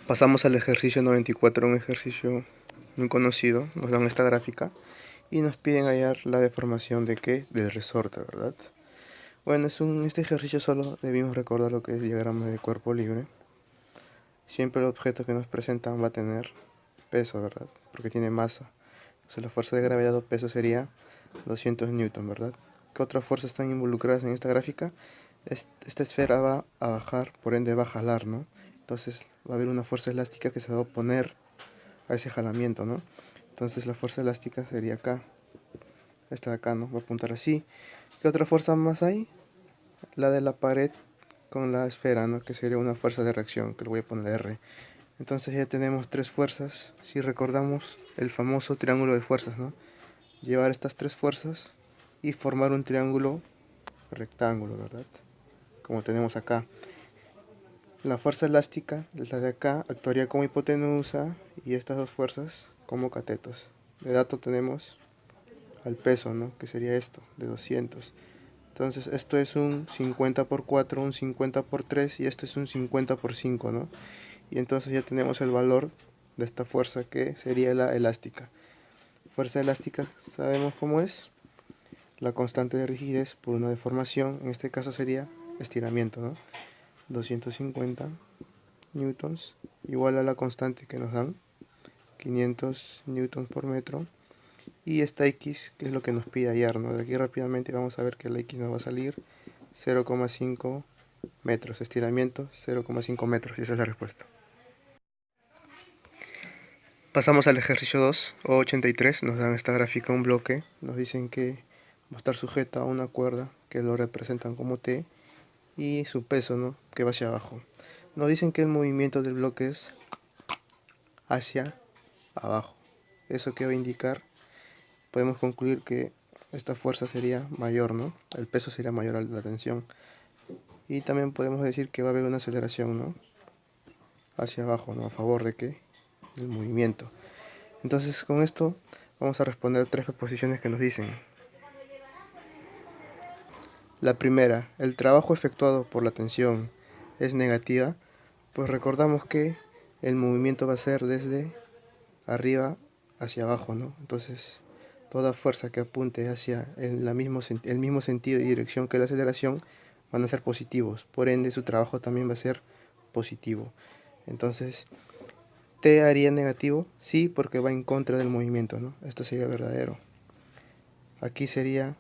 Pasamos al ejercicio 94, un ejercicio muy conocido. Nos dan esta gráfica y nos piden hallar la deformación de ¿qué? Del resorte, ¿verdad? Bueno, este ejercicio solo debimos recordar lo que es diagrama de cuerpo libre. Siempre el objeto que nos presentan va a tener peso, ¿verdad? Porque tiene masa. Entonces la fuerza de gravedad o peso sería 200 newton, ¿verdad? ¿Qué otras fuerzas están involucradas en esta gráfica? Esta esfera va a bajar, por ende va a jalar, ¿no? Entonces va a haber una fuerza elástica que se va a oponer a ese jalamiento, ¿no? Entonces la fuerza elástica sería acá. Esta de acá, ¿no? Va a apuntar así. ¿Qué otra fuerza más hay? La de la pared con la esfera, ¿no? Que sería una fuerza de reacción, que le voy a poner R. Entonces ya tenemos tres fuerzas. Si recordamos el famoso triángulo de fuerzas, ¿no? Llevar estas tres fuerzas y formar un triángulo rectángulo, ¿verdad? Como tenemos acá. La fuerza elástica, la de acá, actuaría como hipotenusa y estas dos fuerzas como catetos. De dato tenemos al peso, ¿no? Que sería esto, de 200. Entonces esto es un 50 por 4, un 50 por 3 y esto es un 50 por 5, ¿no? Y entonces ya tenemos el valor de esta fuerza que sería la elástica. Fuerza elástica, ¿sabemos cómo es? La constante de rigidez por una deformación, en este caso sería estiramiento, ¿no? 250 newtons igual a la constante que nos dan, 500 newtons por metro. Y esta X, que es lo que nos pide hallar, ¿no? De aquí rápidamente vamos a ver que la X nos va a salir 0,5 metros. Estiramiento 0,5 metros, y esa es la respuesta. Pasamos al ejercicio 2 o 83. Nos dan esta gráfica, un bloque. Nos dicen que va a estar sujeta a una cuerda que lo representan como T y su peso, ¿no? Que va hacia abajo. Nos dicen que el movimiento del bloque es hacia abajo. ¿Eso qué va a indicar? Podemos concluir que esta fuerza sería mayor, ¿no? El peso sería mayor a la tensión. Y también podemos decir que va a haber una aceleración, ¿no? Hacia abajo, ¿no? A favor de qué? Del movimiento. Entonces con esto vamos a responder tres proposiciones que nos dicen. La primera, el trabajo efectuado por la tensión es negativa, pues recordamos que el movimiento va a ser desde arriba hacia abajo, ¿no? Entonces toda fuerza que apunte hacia el mismo sentido y dirección que la aceleración van a ser positivos, por ende su trabajo también va a ser positivo. Entonces T haría negativo, sí, porque va en contra del movimiento, ¿no? Esto sería verdadero. Aquí sería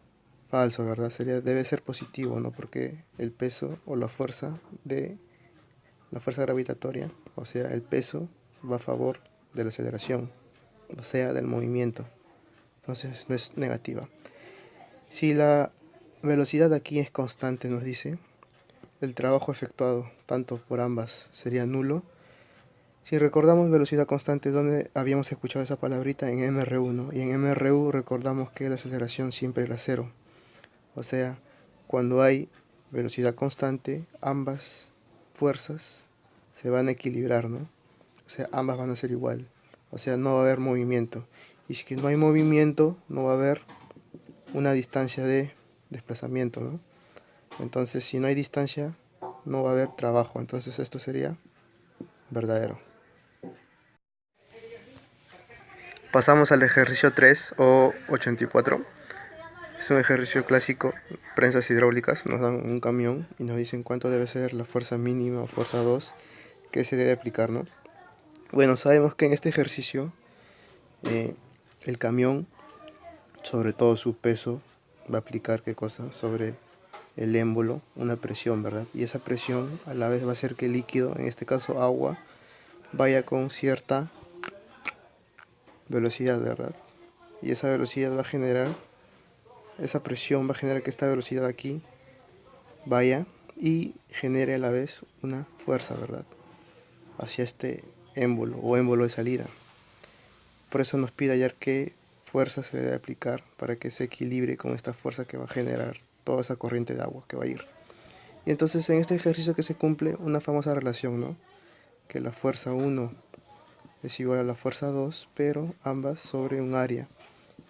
falso, ¿verdad? Debe ser positivo, ¿no? Porque el peso o la fuerza gravitatoria, o sea, el peso va a favor de la aceleración, o sea, del movimiento. Entonces no es negativa. Si la velocidad aquí es constante, nos dice, el trabajo efectuado tanto por ambas sería nulo. Si recordamos velocidad constante, ¿dónde habíamos escuchado esa palabrita? En MRU, ¿no? Y en MRU recordamos que la aceleración siempre era cero. O sea, cuando hay velocidad constante, ambas fuerzas se van a equilibrar, ¿no? O sea, ambas van a ser igual. O sea, no va a haber movimiento. Y si no hay movimiento, no va a haber una distancia de desplazamiento, ¿no? Entonces, si no hay distancia, no va a haber trabajo. Entonces, esto sería verdadero. Pasamos al ejercicio 3 o 84. Es un ejercicio clásico, prensas hidráulicas. Nos dan un camión y nos dicen cuánto debe ser la fuerza mínima o fuerza 2 que se debe aplicar, ¿no? Bueno, sabemos que en este ejercicio el camión, sobre todo su peso, va a aplicar ¿qué cosa? Sobre el émbolo, una presión, ¿verdad? Y esa presión a la vez va a hacer que el líquido, en este caso agua, vaya con cierta velocidad, ¿verdad? Y esa velocidad va a generar, esa presión va a generar que esta velocidad aquí vaya y genere a la vez una fuerza, ¿verdad? Hacia este émbolo o émbolo de salida. Por eso nos pide hallar qué fuerza se debe aplicar para que se equilibre con esta fuerza que va a generar toda esa corriente de agua que va a ir. Y entonces en este ejercicio que se cumple una famosa relación, ¿no? Que la fuerza 1 es igual a la fuerza 2, pero ambas sobre un área.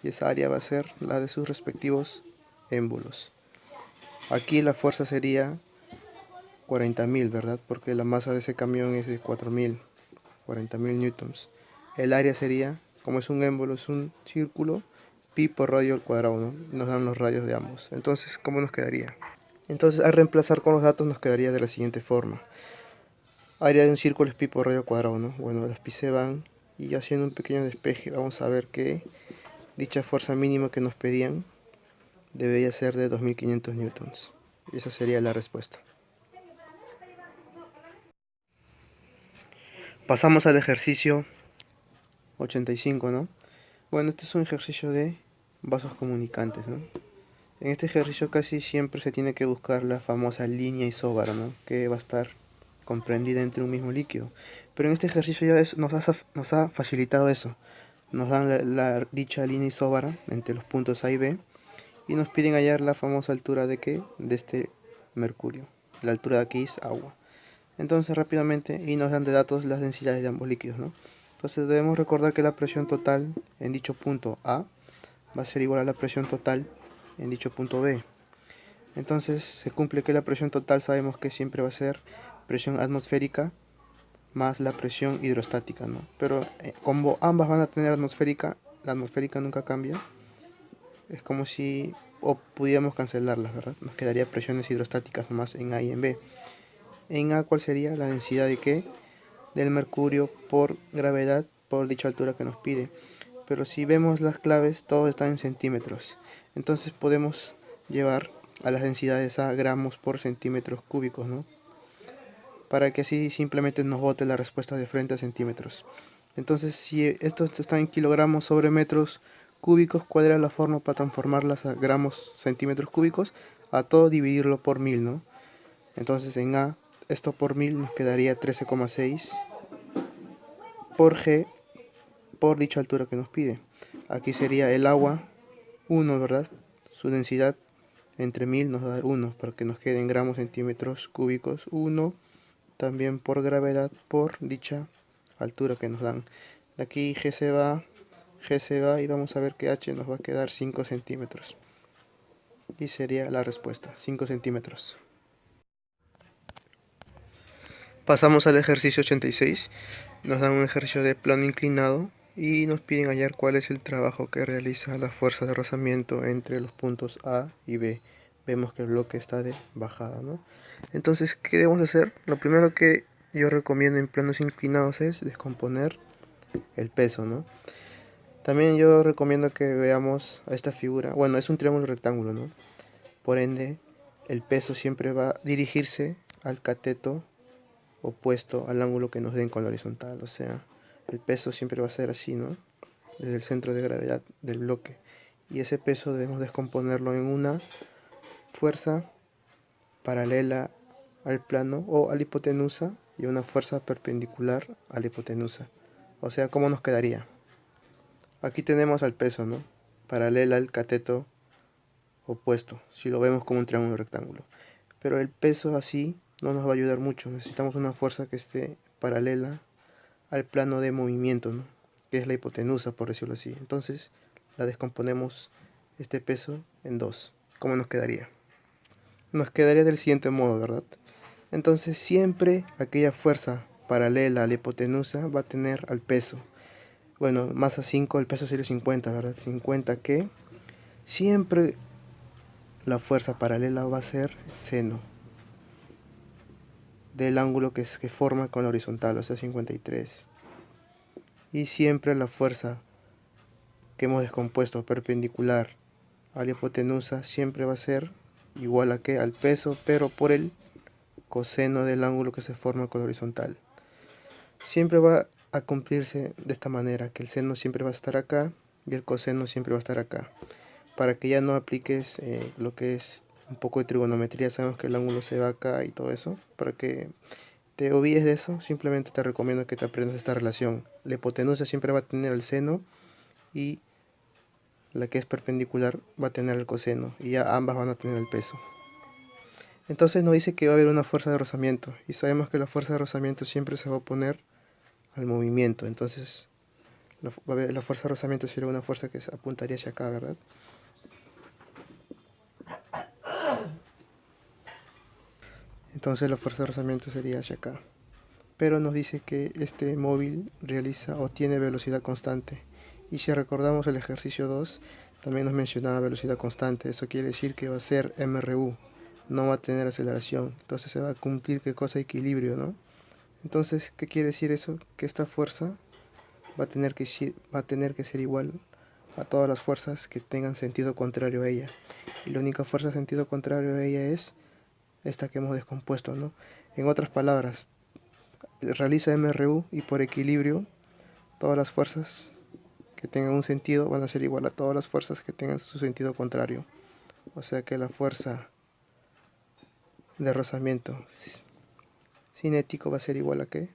Y esa área va a ser la de sus respectivos émbolos. Aquí la fuerza sería 40.000, ¿verdad? Porque la masa de ese camión es de 4.000. 40.000 newtons. El área sería, como es un émbolo, es un círculo, pi por radio al cuadrado, ¿no? Nos dan los radios de ambos. Entonces, ¿cómo nos quedaría? Entonces, al reemplazar con los datos nos quedaría de la siguiente forma. Área de un círculo es pi por radio al cuadrado, ¿no? Bueno, las pi se van y haciendo un pequeño despeje vamos a ver que dicha fuerza mínima que nos pedían debería ser de 2500 newtons. Y esa sería la respuesta. Pasamos al ejercicio 85, ¿no? Bueno, este es un ejercicio de vasos comunicantes, ¿no? En este ejercicio casi siempre se tiene que buscar la famosa línea isóbara, ¿no? Que va a estar comprendida entre un mismo líquido. Pero en este ejercicio ya nos ha facilitado eso. Nos dan dicha línea isóbara entre los puntos A y B y nos piden hallar la famosa altura de ¿qué? De este mercurio. La altura de aquí es agua. Entonces rápidamente y nos dan de datos las densidades de ambos líquidos, ¿no? Entonces debemos recordar que la presión total en dicho punto A va a ser igual a la presión total en dicho punto B. Entonces se cumple que la presión total sabemos que siempre va a ser presión atmosférica más la presión hidrostática, ¿no? Pero como ambas van a tener atmosférica, la atmosférica nunca cambia. Es como si pudiéramos cancelarlas, ¿verdad? Nos quedaría presiones hidrostáticas nomás en A y en B. En A, ¿cuál sería la densidad de qué? Del mercurio por gravedad por dicha altura que nos pide. Pero si vemos las claves, todo está en centímetros. Entonces podemos llevar a las densidades a gramos por centímetros cúbicos, ¿no? Para que así simplemente nos bote la respuesta de frente a centímetros. Entonces, si esto está en kilogramos sobre metros cúbicos, ¿cuál era la forma para transformarlas a gramos centímetros cúbicos? A todo dividirlo por 1000, ¿no? Entonces en A, esto por 1000 nos quedaría 13,6 por G por dicha altura que nos pide. Aquí sería el agua 1, ¿verdad? Su densidad entre 1000 nos da 1 para que nos queden gramos centímetros cúbicos 1, también por gravedad por dicha altura que nos dan. De aquí G se va y vamos a ver que H nos va a quedar 5 centímetros. Y sería la respuesta, 5 centímetros. Pasamos al ejercicio 86. Nos dan un ejercicio de plano inclinado y nos piden hallar cuál es el trabajo que realiza la fuerza de rozamiento entre los puntos A y B. Vemos que el bloque está de bajada, ¿no? Entonces, ¿qué debemos hacer? Lo primero que yo recomiendo en planos inclinados es descomponer el peso, ¿no? También yo recomiendo que veamos a esta figura. Bueno, es un triángulo rectángulo, ¿no? Por ende, el peso siempre va a dirigirse al cateto opuesto al ángulo que nos den con la horizontal. O sea, el peso siempre va a ser así, ¿no? Desde el centro de gravedad del bloque. Y ese peso debemos descomponerlo en una fuerza paralela al plano o a la hipotenusa y una fuerza perpendicular a la hipotenusa. O sea, ¿cómo nos quedaría? Aquí tenemos al peso, ¿no? Paralela al cateto opuesto, si lo vemos como un triángulo rectángulo. Pero el peso así no nos va a ayudar mucho. Necesitamos una fuerza que esté paralela al plano de movimiento, ¿no? Que es la hipotenusa, por decirlo así. Entonces la descomponemos este peso en dos. ¿Cómo nos quedaría? Nos quedaría del siguiente modo, ¿verdad? Entonces siempre aquella fuerza paralela a la hipotenusa va a tener al peso. Bueno, masa 5, el peso sería 50, ¿verdad? 50 que siempre la fuerza paralela va a ser seno del ángulo que forma con la horizontal, o sea 53. Y siempre la fuerza que hemos descompuesto perpendicular a la hipotenusa siempre va a ser igual a ¿qué? Al peso, pero por el coseno del ángulo que se forma con la horizontal. Siempre va a cumplirse de esta manera, que el seno siempre va a estar acá y el coseno siempre va a estar acá. Para que ya no apliques lo que es un poco de trigonometría, sabemos que el ángulo se va acá y todo eso. Para que te olvides de eso, simplemente te recomiendo que te aprendas esta relación. La hipotenusa siempre va a tener el seno y la que es perpendicular va a tener el coseno y ya ambas van a tener el peso. Entonces nos dice que va a haber una fuerza de rozamiento y sabemos que la fuerza de rozamiento siempre se va a oponer al movimiento. Entonces la fuerza de rozamiento sería una fuerza que se apuntaría hacia acá, ¿verdad? Entonces la fuerza de rozamiento sería hacia acá. pero nos dice que este móvil realiza o tiene velocidad constante. Y si recordamos el ejercicio 2, también nos mencionaba velocidad constante. Eso quiere decir que va a ser MRU, no va a tener aceleración. Entonces se va a cumplir qué cosa, equilibrio, ¿no? Entonces, ¿qué quiere decir eso? Que esta fuerza va a tener que ser igual a todas las fuerzas que tengan sentido contrario a ella. Y la única fuerza sentido contrario a ella es esta que hemos descompuesto, ¿no? En otras palabras, realiza MRU y por equilibrio todas las fuerzas que tengan un sentido van a ser igual a todas las fuerzas que tengan su sentido contrario. O sea que la fuerza de rozamiento cinético va a ser igual a ¿qué?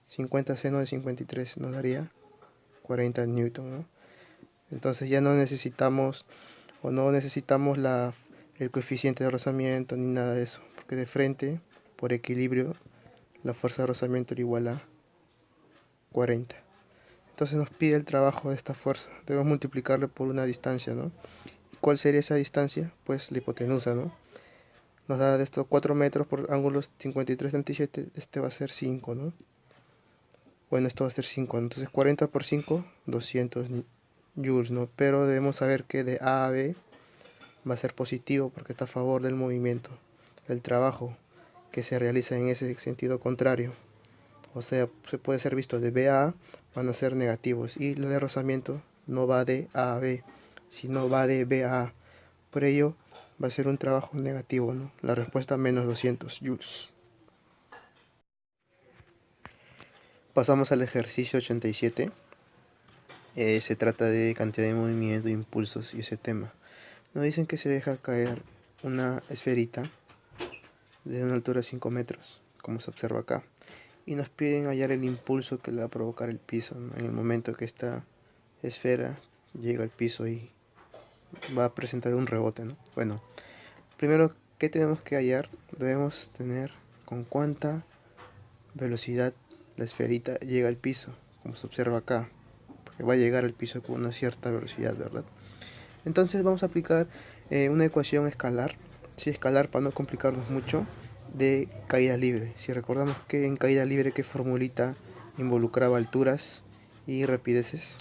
50 seno de 53 nos daría 40 newton, ¿no? Entonces ya no necesitamos el coeficiente de rozamiento ni nada de eso, porque de frente, por equilibrio, la fuerza de rozamiento era igual a 40. Entonces nos pide el trabajo de esta fuerza, debemos multiplicarlo por una distancia, ¿no? ¿Cuál sería esa distancia? Pues la hipotenusa, ¿no? Nos da de esto 4 metros por ángulos 53, 37, este va a ser 5, ¿no? Bueno, esto va a ser 5, entonces 40 por 5, 200 joules, ¿no? Pero debemos saber que de A a B va a ser positivo porque está a favor del movimiento. El trabajo que se realiza en ese sentido contrario, o sea, se puede ser visto de B a A, van a ser negativos. Y el de rozamiento no va de A a B, sino va de B a A. Por ello, va a ser un trabajo negativo, ¿no? La respuesta menos 200 joules. Pasamos al ejercicio 87. Se trata de cantidad de movimiento, impulsos y ese tema. Nos dicen que se deja caer una esferita de una altura de 5 metros, como se observa acá. Y nos piden hallar el impulso que le va a provocar el piso, ¿no? En el momento que esta esfera llega al piso y va a presentar un rebote, ¿no? Bueno, primero, ¿qué tenemos que hallar? Debemos tener con cuánta velocidad la esferita llega al piso, como se observa acá, porque va a llegar al piso con una cierta velocidad, ¿verdad? Entonces vamos a aplicar una ecuación escalar, sí, escalar para no complicarnos mucho, de caída libre. Si recordamos que en caída libre, ¿qué formulita involucraba alturas y rapideces?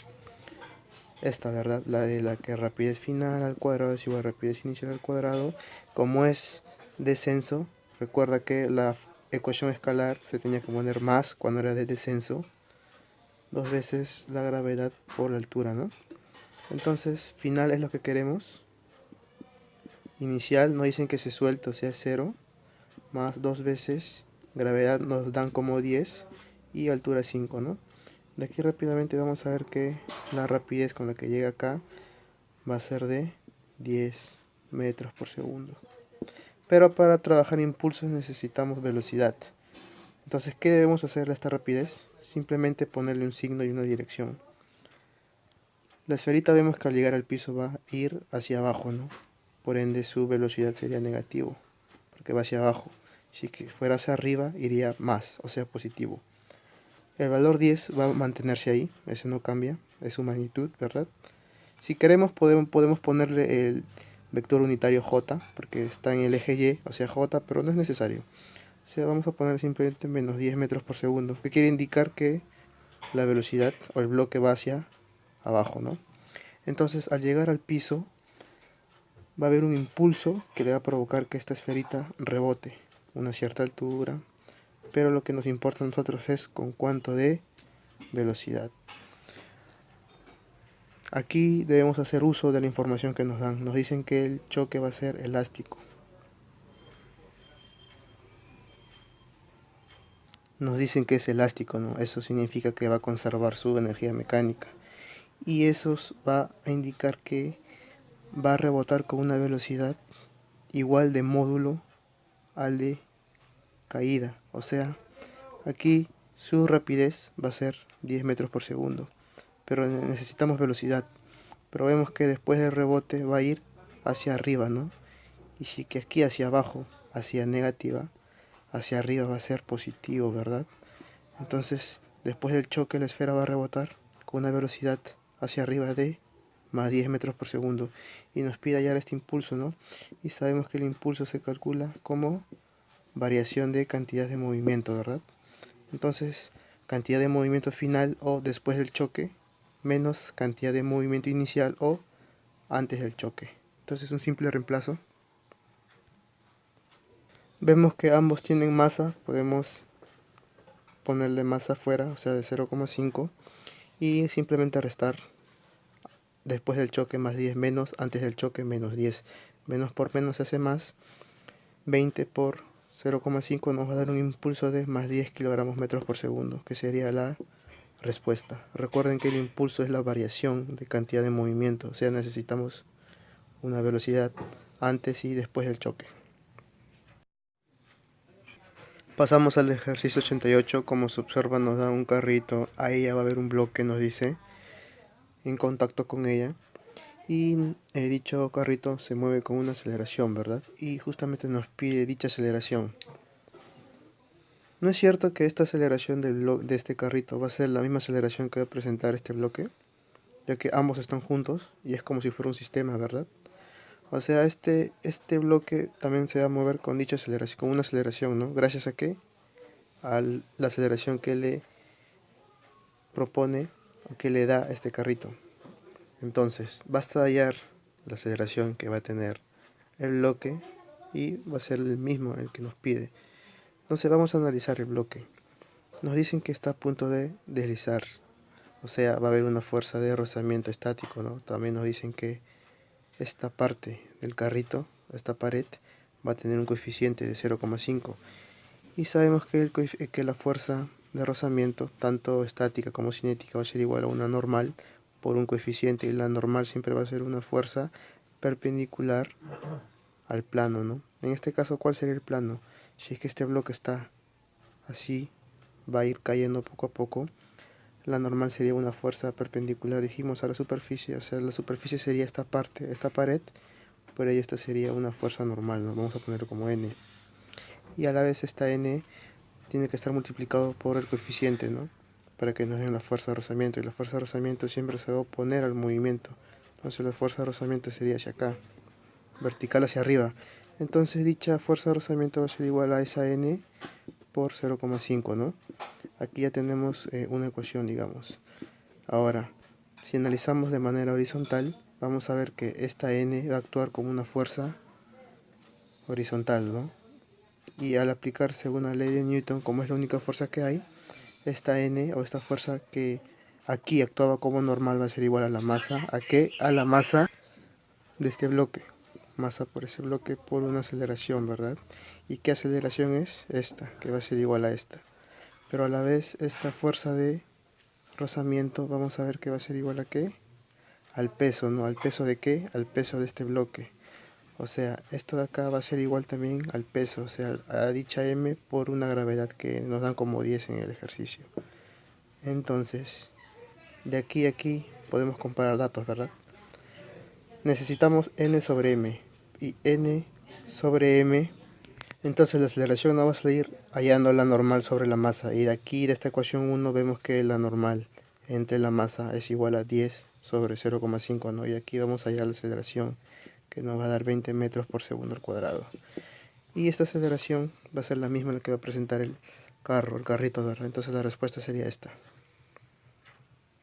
Esta, ¿verdad? La de la que rapidez final al cuadrado es igual a rapidez inicial al cuadrado. Como es descenso, recuerda que la ecuación escalar se tenía que poner más cuando era de descenso, 2 veces la gravedad por la altura, ¿no? Entonces, final es lo que queremos. Inicial nos dicen que se suelta, o sea, 0, más 2 veces gravedad nos dan como 10 y altura 5, ¿no? De aquí rápidamente vamos a ver que la rapidez con la que llega acá va a ser de 10 metros por segundo. Pero para trabajar impulsos necesitamos velocidad. Entonces, ¿qué debemos hacer a esta rapidez? Simplemente ponerle un signo y una dirección. La esferita vemos que al llegar al piso va a ir hacia abajo, ¿no? Por ende su velocidad sería negativo, porque va hacia abajo. Si que fuera hacia arriba iría más, o sea positivo. El valor 10 va a mantenerse ahí, ese no cambia, es su magnitud, ¿verdad? Si queremos podemos ponerle el vector unitario j, porque está en el eje y, o sea j, pero no es necesario. O sea, vamos a poner simplemente menos 10 metros por segundo, que quiere indicar que la velocidad o el bloque va hacia abajo, ¿no? Entonces, al llegar al piso, va a haber un impulso que le va a provocar que esta esferita rebote a una cierta altura, pero lo que nos importa a nosotros es con cuánto de velocidad. Aquí debemos hacer uso de la información que nos dan. Nos dicen que el choque va a ser elástico. Nos dicen que es elástico, ¿no? Eso significa que va a conservar su energía mecánica. Y eso va a indicar que va a rebotar con una velocidad igual de módulo al de caída. O sea, aquí su rapidez va a ser 10 metros por segundo. Pero necesitamos velocidad. Pero vemos que después del rebote va a ir hacia arriba, ¿no? Y si que aquí hacia abajo, hacia negativa, hacia arriba va a ser positivo, ¿verdad? Entonces, después del choque la esfera va a rebotar con una velocidad hacia arriba de más 10 metros por segundo. Y nos pide hallar este impulso, ¿no? Y sabemos que el impulso se calcula como variación de cantidad de movimiento, ¿verdad? Entonces, cantidad de movimiento final o después del choque menos cantidad de movimiento inicial o antes del choque. Entonces, un simple reemplazo. Vemos que ambos tienen masa, podemos ponerle masa fuera, o sea de 0,5, y simplemente restar después del choque más 10 menos antes del choque menos 10. Menos por menos se hace más. 20 por 0,5 nos va a dar un impulso de más 10 kilogramos metros por segundo, que sería la respuesta. Recuerden que el impulso es la variación de cantidad de movimiento, o sea necesitamos una velocidad antes y después del choque. Pasamos al ejercicio 88. Como se observa, nos da un carrito, ahí ya va a haber un bloque, nos dice, en contacto con ella, y dicho carrito se mueve con una aceleración, ¿verdad? Y justamente nos pide dicha aceleración. ¿No es cierto que esta aceleración de este carrito va a ser la misma aceleración que va a presentar este bloque? Ya que ambos están juntos y es como si fuera un sistema, ¿verdad? O sea, este bloque también se va a mover con dicha aceleración, con una aceleración, ¿no? ¿Gracias a qué? A la aceleración que le propone o que le da este carrito. Entonces, basta hallar la aceleración que va a tener el bloque y va a ser el mismo el que nos pide. Entonces vamos a analizar el bloque. Nos dicen que está a punto de deslizar, o sea, va a haber una fuerza de rozamiento estático, ¿no? También nos dicen que esta parte del carrito, esta pared, va a tener un coeficiente de 0,5. Y sabemos que la fuerza de rozamiento, tanto estática como cinética, va a ser igual a una normal por un coeficiente, y la normal siempre va a ser una fuerza perpendicular al plano, ¿no? En este caso, ¿cuál sería el plano? Si es que este bloque está así, va a ir cayendo poco a poco. La normal sería una fuerza perpendicular, dijimos, a la superficie, o sea, la superficie sería esta parte, esta pared, por ello esta sería una fuerza normal, ¿no? Vamos a ponerlo como n. Y a la vez esta n tiene que estar multiplicado por el coeficiente, ¿no? Para que nos den la fuerza de rozamiento, y la fuerza de rozamiento siempre se va a oponer al movimiento. Entonces la fuerza de rozamiento sería hacia acá, vertical hacia arriba. Entonces dicha fuerza de rozamiento va a ser igual a esa n por 0,5, ¿no? Aquí ya tenemos una ecuación, digamos. Ahora, si analizamos de manera horizontal, vamos a ver que esta n va a actuar como una fuerza horizontal, ¿no? Y al aplicar según la ley de Newton, como es la única fuerza que hay, esta n o esta fuerza que aquí actuaba como normal va a ser igual a la masa. ¿A qué? A la masa de este bloque. Masa por ese bloque por una aceleración, ¿verdad? ¿Y qué aceleración es? Esta, que va a ser igual a esta. Pero a la vez esta fuerza de rozamiento vamos a ver que va a ser igual a ¿qué? Al peso, ¿no? ¿Al peso de qué? Al peso de este bloque. O sea, esto de acá va a ser igual también al peso, o sea, a dicha m por una gravedad que nos dan como 10 en el ejercicio. Entonces, de aquí a aquí podemos comparar datos, ¿verdad? Necesitamos n sobre m y n sobre m. Entonces la aceleración no va a salir hallando la normal sobre la masa, y de aquí, de esta ecuación 1, vemos que la normal entre la masa es igual a 10 sobre 0,5, ¿no? Y aquí vamos a hallar la aceleración, que nos va a dar 20 metros por segundo al cuadrado. Y esta aceleración va a ser la misma en la que va a presentar el carrito, ¿verdad? Entonces la respuesta sería esta.